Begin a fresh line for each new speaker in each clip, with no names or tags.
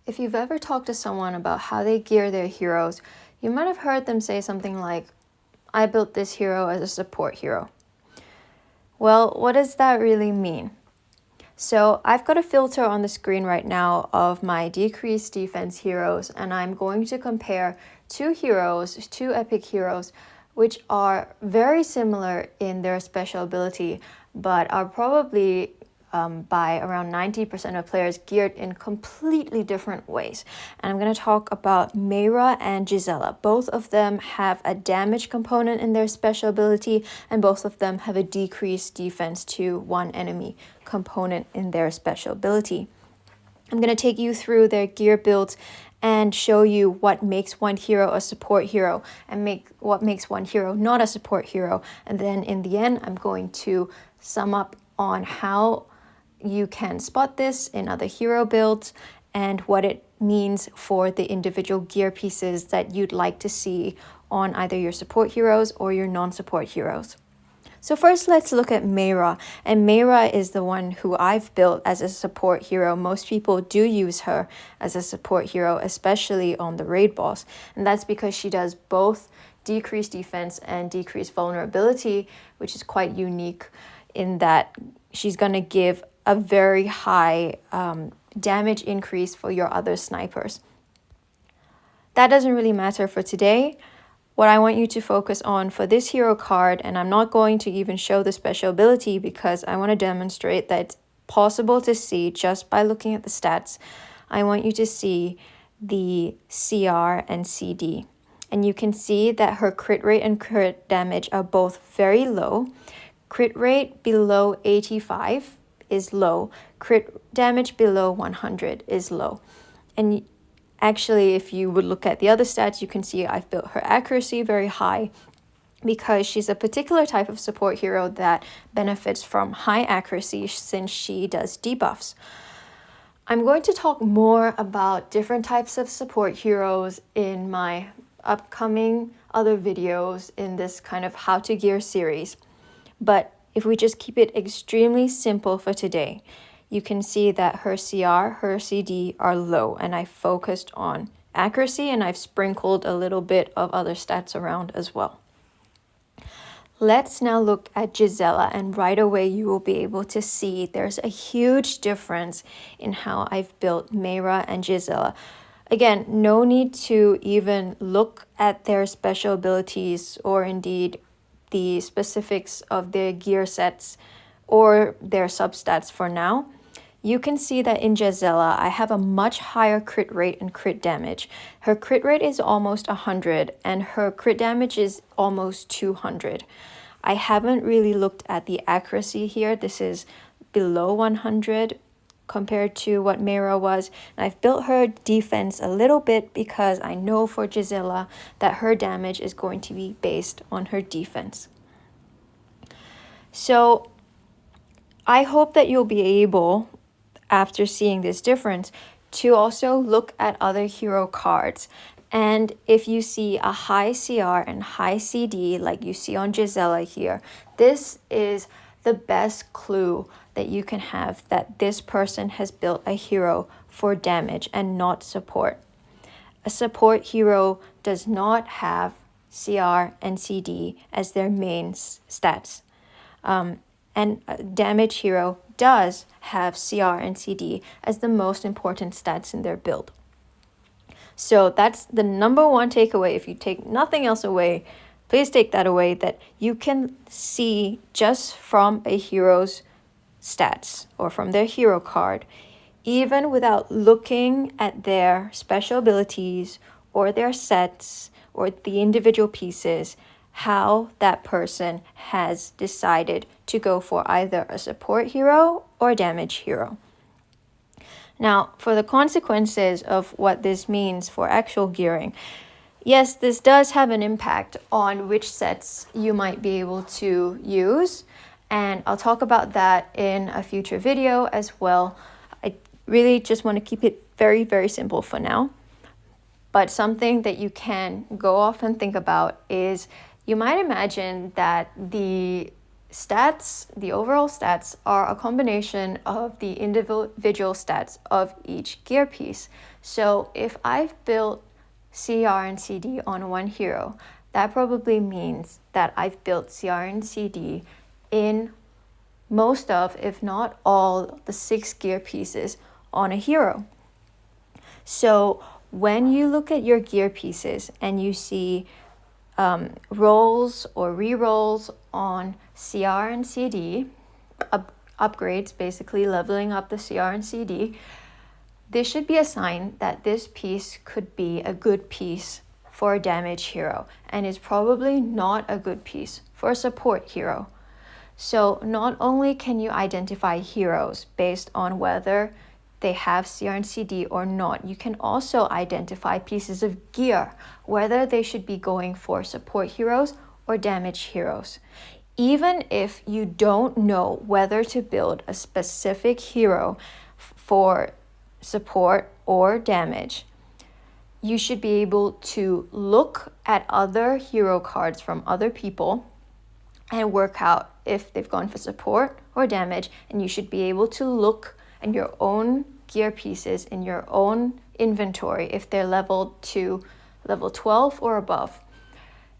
If you've ever talked to someone about how they gear their heroes, you might have heard them say something like, I built this hero as a support hero. Well, what does that really mean? So I've got a filter on the screen right now of my decreased defense heroes, and I'm going to compare two epic heroes, which are very similar in their special ability, but are probably by around 90% of players geared in completely different ways. And I'm going to talk about Mera and Jazella. Both of them have a damage component in their special ability, and both of them have a decreased defense to one enemy component in their special ability. I'm going to take you through their gear builds and show you what makes one hero a support hero and what makes one hero not a support hero. And then in the end, I'm going to sum up on how you can spot this in other hero builds and what it means for the individual gear pieces that you'd like to see on either your support heroes or your non-support heroes. So first, let's look at Mera. And Mera is the one who I've built as a support hero. Most people do use her as a support hero, especially on the raid boss. And that's because she does both decreased defense and decreased vulnerability, which is quite unique in that she's going to give a very high damage increase for your other snipers. That doesn't really matter for today. What I want you to focus on for this hero card, and I'm not going to even show the special ability because I want to demonstrate that it's possible to see just by looking at the stats. I want you to see the CR and CD. And you can see that her crit rate and crit damage are both very low. Crit rate below 85 is low. Crit damage below 100 is low. And actually, if you would look at the other stats, you can see I've built her accuracy very high because she's a particular type of support hero that benefits from high accuracy since she does debuffs. I'm going to talk more about different types of support heroes in my upcoming other videos in this kind of how to gear series. But if we just keep it extremely simple for today, you can see that her CR, her CD are low, and I focused on accuracy and I've sprinkled a little bit of other stats around as well. Let's now look at Jazella, and right away you will be able to see there's a huge difference in how I've built Mera and Jazella. Again, no need to even look at their special abilities or indeed the specifics of their gear sets or their substats for now. You can see that in Jazella, I have a much higher crit rate and crit damage. Her crit rate is almost 100 and her crit damage is almost 200. I haven't really looked at the accuracy here. This is below 100 compared to what Mera was. And I've built her defense a little bit because I know for Jazella that her damage is going to be based on her defense. So I hope that you'll be able, after seeing this difference, to also look at other hero cards. And if you see a high CR and high CD like you see on Jazella here, this is the best clue that you can have that this person has built a hero for damage and not support. A support hero does not have CR and CD as their main stats. And a damage hero does have CR and CD as the most important stats in their build. So that's the number one takeaway. If you take nothing else away, please take that away, that you can see just from a hero's stats or from their hero card, even without looking at their special abilities or their sets or the individual pieces, how that person has decided to go for either a support hero or damage hero. Now, for the consequences of what this means for actual gearing, yes, this does have an impact on which sets you might be able to use, and I'll talk about that in a future video as well. I really just want to keep it very, very simple for now. But something that you can go off and think about is you might imagine that the stats, the overall stats, are a combination of the individual stats of each gear piece. So if I've built CR and CD on one hero, that probably means that I've built CR and CD in most of, if not all, the 6 gear pieces on a hero. So when you look at your gear pieces and you see rolls or re-rolls on CR and CD, upgrades, basically leveling up the CR and CD, this should be a sign that this piece could be a good piece for a damage hero and is probably not a good piece for a support hero. So not only can you identify heroes based on whether they have CR and CD or not, you can also identify pieces of gear, whether they should be going for support heroes or damage heroes. Even if you don't know whether to build a specific hero for support or damage, you should be able to look at other hero cards from other people and work out if they've gone for support or damage, and you should be able to look at your own gear pieces in your own inventory if they're leveled to level 12 or above.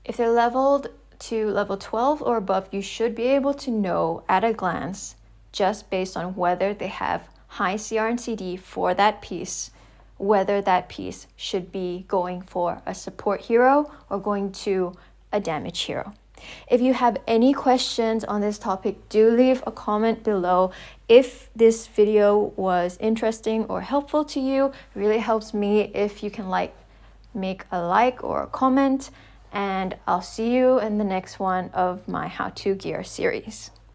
If they're leveled to level 12 or above, you should be able to know at a glance, just based on whether they have high CR and CD for that piece, whether that piece should be going for a support hero or going to a damage hero. If you have any questions on this topic, do leave a comment below. If this video was interesting or helpful to you, it really helps me if you can make a like or a comment, and I'll see you in the next one of my How to Gear series.